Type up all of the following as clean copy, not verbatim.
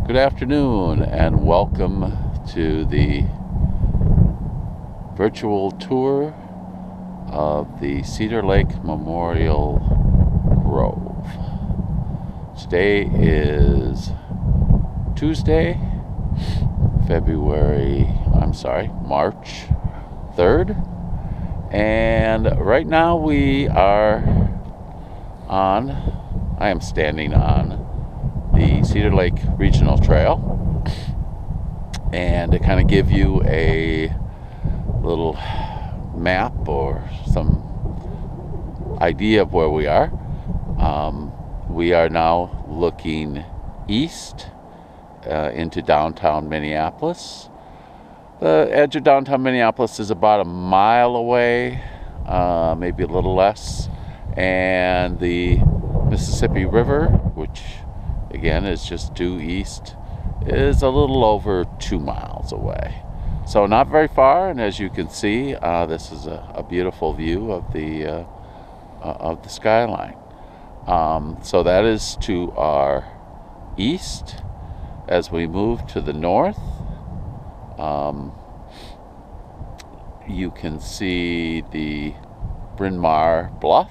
Good afternoon and welcome to the virtual tour of the Cedar Lake Memorial Grove. Today is Tuesday, March 3rd, and right now I am standing on the Cedar Lake Regional Trail, and to kind of give you a little map or some idea of where we are now looking east into downtown Minneapolis. The edge of downtown Minneapolis is about a mile away, maybe a little less, and the Mississippi River, which again is just due east, is a little over 2 miles away. So not very far, and as you can see, this is a beautiful view of the skyline. So that is to our east. As we move to the north, you can see the Bryn Mawr Bluff,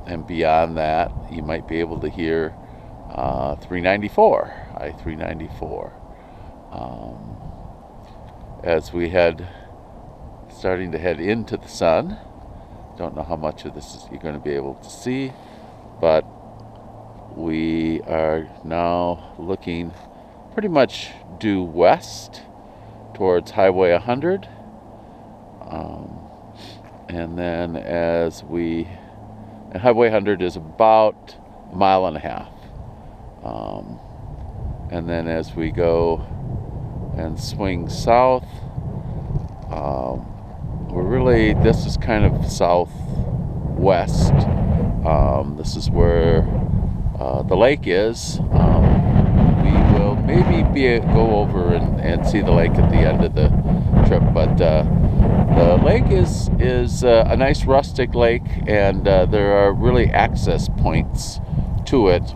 and beyond that you might be able to hear I-394. As we starting to head into the sun. Don't know how much of this you're going to be able to see, but we are now looking pretty much due west towards Highway 100, and then Highway 100 is about a mile and a half, and then as we go and swing south, this is kind of southwest. This is where the lake is. We will maybe go over and see the lake at the end of the trip, but the lake is a nice rustic lake, and there are really access points to it,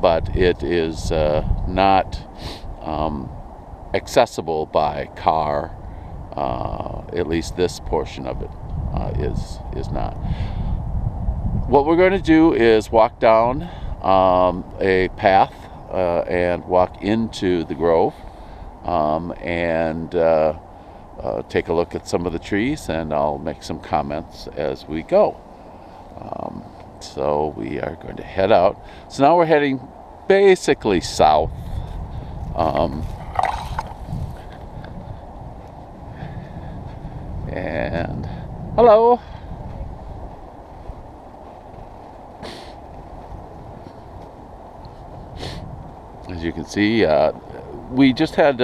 but it is not accessible by car. At least this portion of it is not. What we're going to do is walk down a path and walk into the grove, and take a look at some of the trees, and I'll make some comments as we go. So we are going to head out. So now we're heading basically south. And hello. As you can see, we just had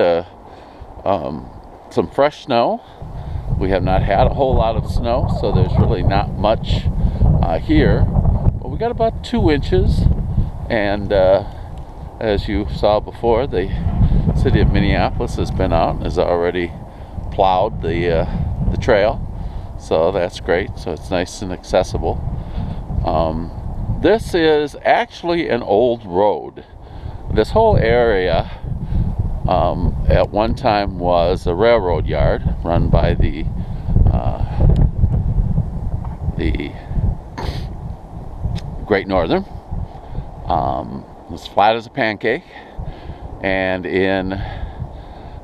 some fresh snow. We have not had a whole lot of snow, so there's really not much here. But we got about 2 inches, and as you saw before, the city of Minneapolis has been out and has already plowed the trail, so that's great. So it's nice and accessible. This is actually an old road. This whole area at one time was a railroad yard run by the Great Northern. It was flat as a pancake, and in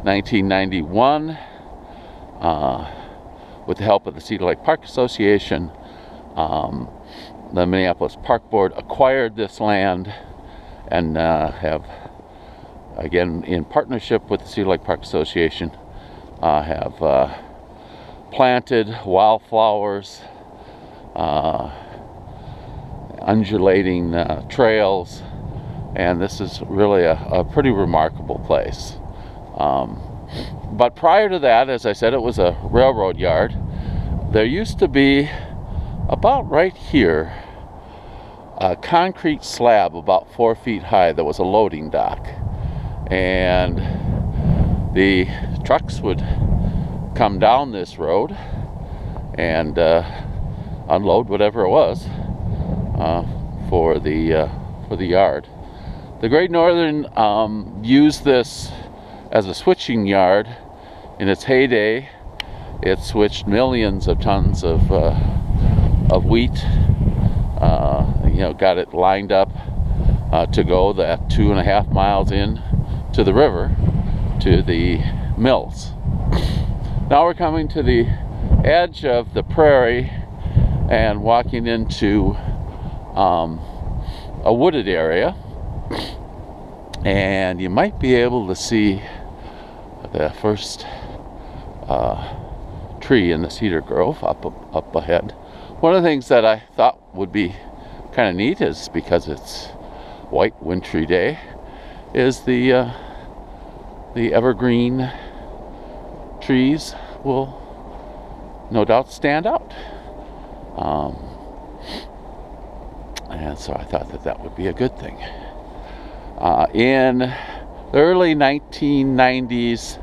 1991, with the help of the Cedar Lake Park Association, the Minneapolis Park Board acquired this land, and have, again in partnership with the Cedar Lake Park Association, have planted wildflowers, undulating trails, and this is really a pretty remarkable place. But prior to that, as I said, it was a railroad yard. There used to be, about right here, a concrete slab about 4 feet high that was a loading dock, and the trucks would come down this road and unload whatever it was for the yard. The Great Northern used this as a switching yard in its heyday. It switched millions of tons of wheat. Got it lined up to go that 2.5 miles in to the river to the mills. Now we're coming to the edge of the prairie and walking into a wooded area, and you might be able to see the first tree in the Cedar Grove up ahead. One of the things that I thought would be kind of neat is, because it's white wintry day, is the evergreen trees will no doubt stand out. And so I thought that that would be a good thing. In the early 1990s,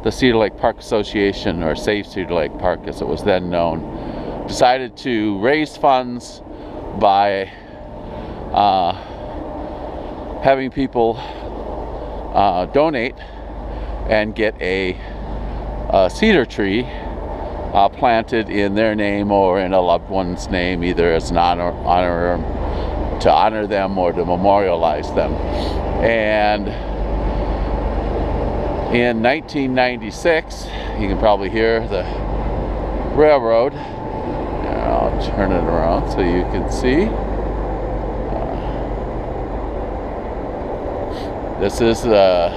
the Cedar Lake Park Association, or Save Cedar Lake Park as it was then known, decided to raise funds by having people donate and get a cedar tree planted in their name or in a loved one's name, either as an to honor them or to memorialize them. And in 1996, you can probably hear the railroad. I'll turn it around so you can see. This is the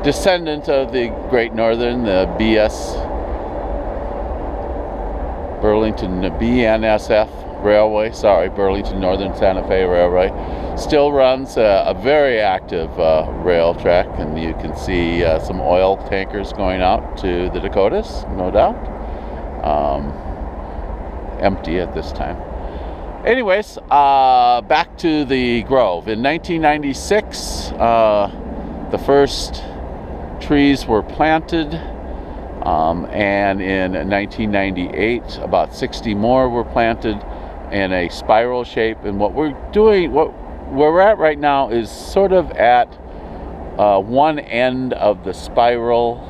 descendant of the Great Northern, the BNSF Railway, Burlington Northern Santa Fe Railway. Still runs a very active rail track, and you can see some oil tankers going out to the Dakotas, no doubt. Empty at this time. Anyways, back to the Grove. In 1996, the first trees were planted, and in 1998 about 60 more were planted in a spiral shape. And what we're doing, where we're at right now, is sort of at one end of the spiral.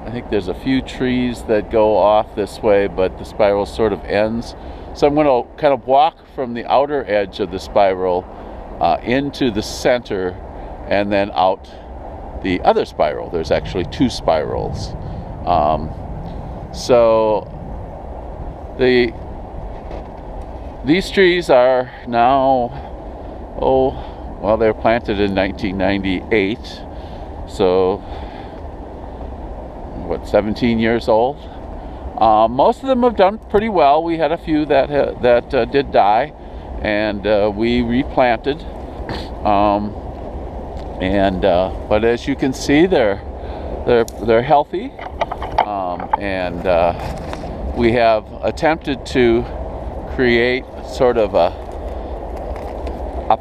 I think there's a few trees that go off this way, but the spiral sort of ends. So I'm going to kind of walk from the outer edge of the spiral into the center and then out the other spiral. There's actually two spirals. These trees are now, they were planted in 1998, so 17 years old. Most of them have done pretty well. We had a few that did die, and we replanted. But as you can see, they're healthy, and we have attempted to create sort of a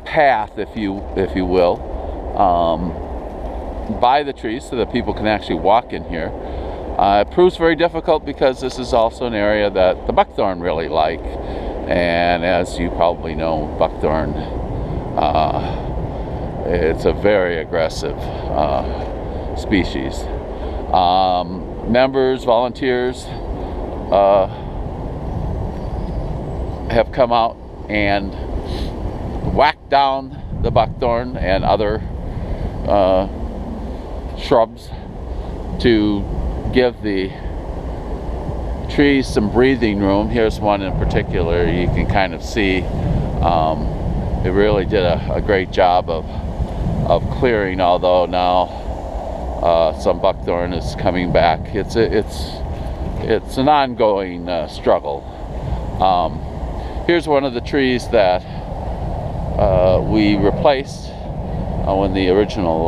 path, if you will, by the trees so that people can actually walk in here. It proves very difficult because this is also an area that the buckthorn really like, and as you probably know, buckthorn, it's a very aggressive species. Members, volunteers have come out and whacked down the buckthorn and other shrubs to give the trees some breathing room. Here's one in particular you can kind of see. They really did a great job of clearing, although now some buckthorn is coming back. It's an ongoing struggle. Here's one of the trees that we replaced when the original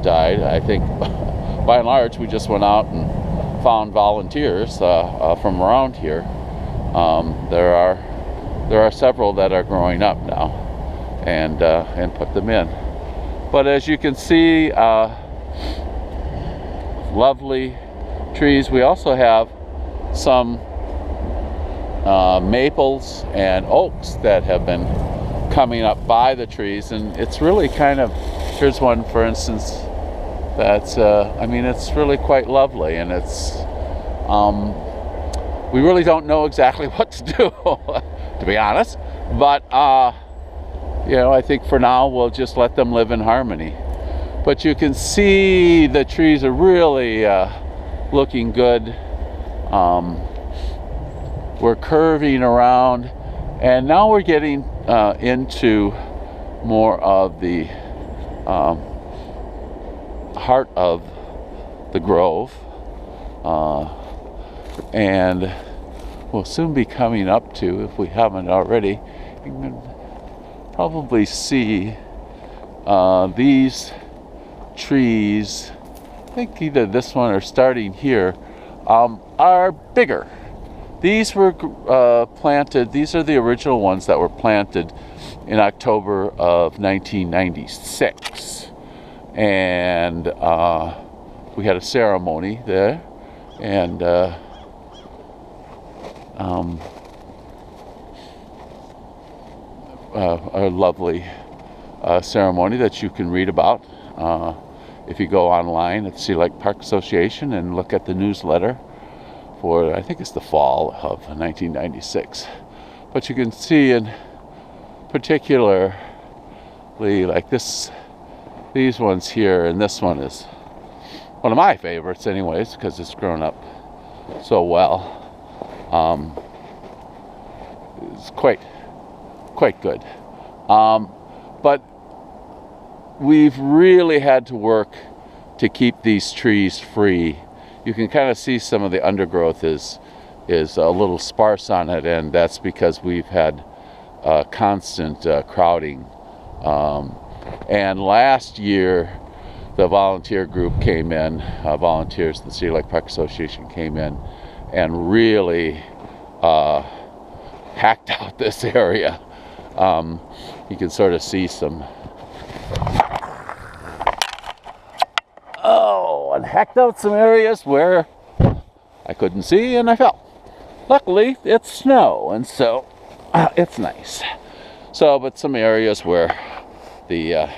died. I think by and large we just went out and found volunteers from around here. There are several that are growing up now, and put them in. But as you can see, lovely trees. We also have some maples and oaks that have been coming up by the trees, and it's really kind of, here's one for instance that's I mean, it's really quite lovely, and it's we really don't know exactly what to do to be honest, but you know, I think for now we'll just let them live in harmony. But you can see the trees are really looking good. We're curving around, and now we're getting into more of the heart of the grove, and we'll soon be coming up to, if we haven't already, you can probably see these trees, I think either this one or starting here, are bigger. These were planted, these are the original ones that were planted in October of 1996. And we had a ceremony there, and a lovely ceremony that you can read about if you go online at the Cedar Lake Park Association and look at the newsletter for, I think it's the fall of 1996. But you can see in particularly like these ones here, and this one is one of my favorites anyways because it's grown up so well. It's quite good. But we've really had to work to keep these trees free. You can kind of see some of the undergrowth is a little sparse on it, and that's because we've had constant crowding. And last year, the volunteer group came in, volunteers, the Cedar Lake Park Association came in and really hacked out this area. You can sort of see some, and hacked out some areas where I couldn't see and I fell. Luckily, it's snow, and so it's nice. So, but some areas where the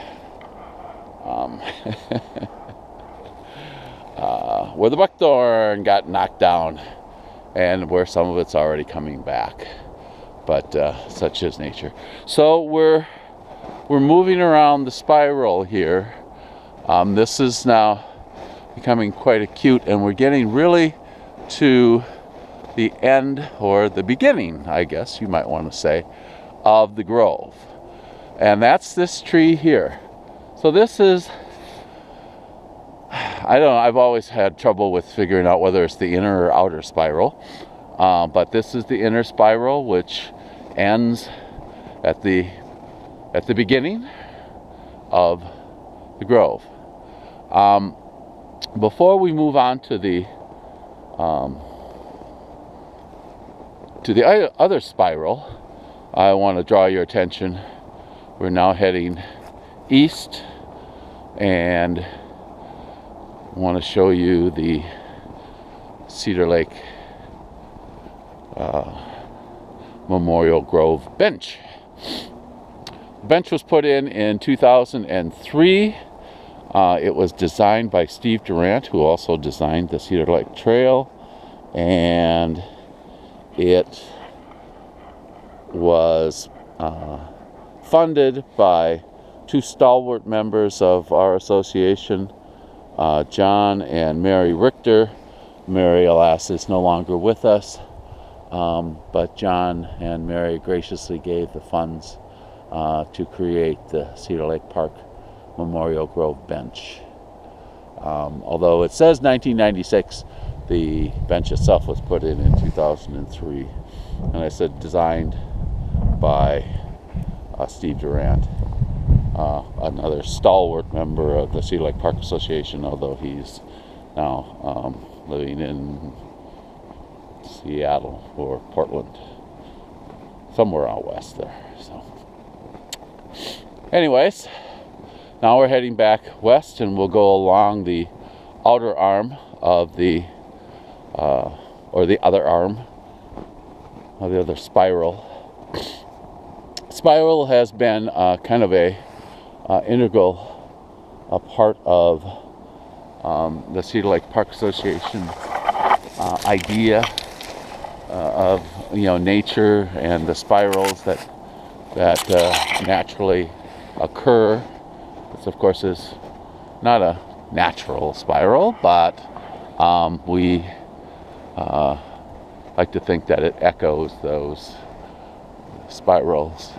where the buckthorn got knocked down, and where some of it's already coming back. But such is nature. So we're moving around the spiral here. This is now becoming quite acute, and we're getting really to the end, or the beginning, I guess you might want to say, of the grove. And that's this tree here. So this is, I don't know, I've always had trouble with figuring out whether it's the inner or outer spiral. But this is the inner spiral, which ends at the beginning of the grove. Before we move on to the other spiral, I want to draw your attention. We're now heading east, and I want to show you the Cedar Lake Memorial Grove bench. The bench was put in 2003. It was designed by Steve Durant, who also designed the Cedar Lake Trail, and it was funded by two stalwart members of our association, John and Mary Richter. Mary, alas, is no longer with us, but John and Mary graciously gave the funds to create the Cedar Lake Park Memorial Grove bench. Although it says 1996, the bench itself was put in 2003. And I said designed by Steve Durant, another stalwart member of the Cedar Lake Park Association, although he's now living in Seattle or Portland, somewhere out west there. So, anyways, now we're heading back west, and we'll go along the outer arm of the, or the other arm the other spiral. Spiral has been kind of a integral part of the Cedar Lake Park Association idea of nature and the spirals that naturally occur. This, of course, is not a natural spiral, but we like to think that it echoes those spirals.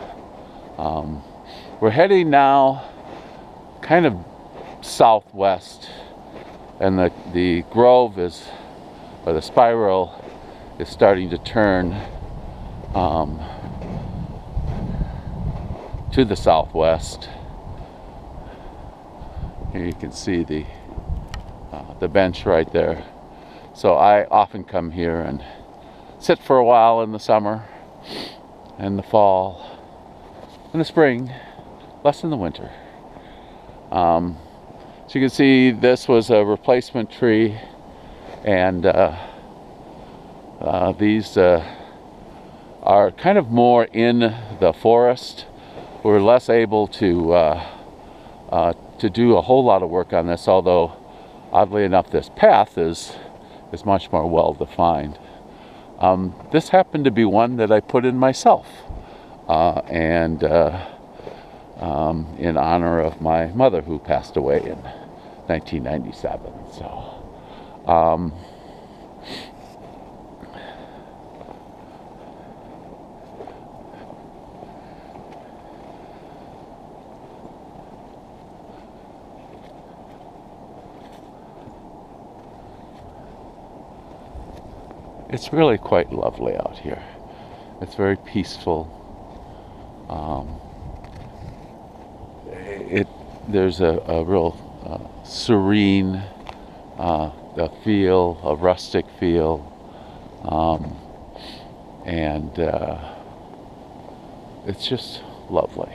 We're heading now kind of southwest, and the grove or the spiral is starting to turn to the southwest. Here you can see the bench right there. So I often come here and sit for a while in the summer, and the fall, in the spring, less in the winter. So you can see this was a replacement tree, and these are kind of more in the forest. We're less able to do a whole lot of work on this, although oddly enough this path is much more well defined. This happened to be one that I put in myself, and in honor of my mother, who passed away in 1997. So it's really quite lovely out here. It's very peaceful. There's a real serene feel, a rustic feel, and it's just lovely.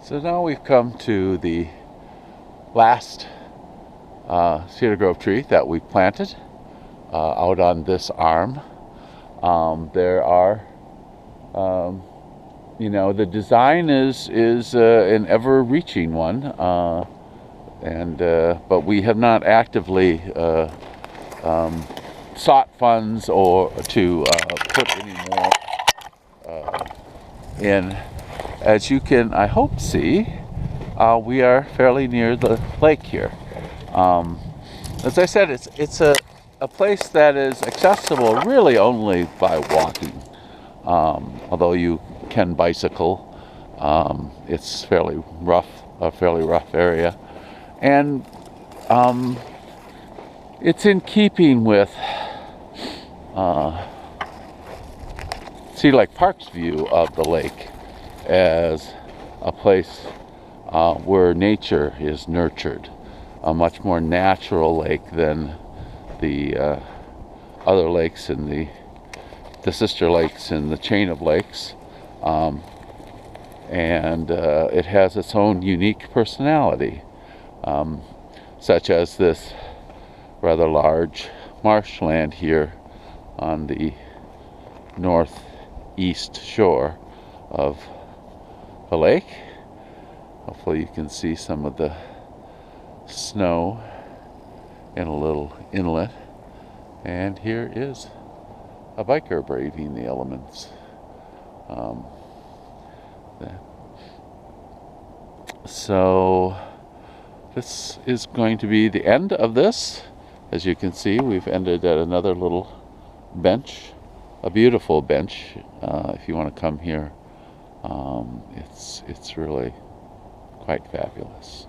So now we've come to the last Cedar Grove tree that we planted out on this arm. There are, the design is an ever-reaching one, but we have not actively sought funds or to put any more in. As you can, I hope, see, we are fairly near the lake here. As I said, it's a place that is accessible really only by walking, although you can bicycle. It's a fairly rough area, and it's in keeping with Cedar Lake Park's view of the lake as a place where nature is nurtured, a much more natural lake than the other lakes and the sister lakes in the chain of lakes, and it has its own unique personality, such as this rather large marshland here on the northeast east shore of the lake. Hopefully you can see some of the snow in a little inlet. And here is a biker braving the elements. So this is going to be the end of this. As you can see, we've ended at another little bench, a beautiful bench. If you want to come here, it's really quite fabulous.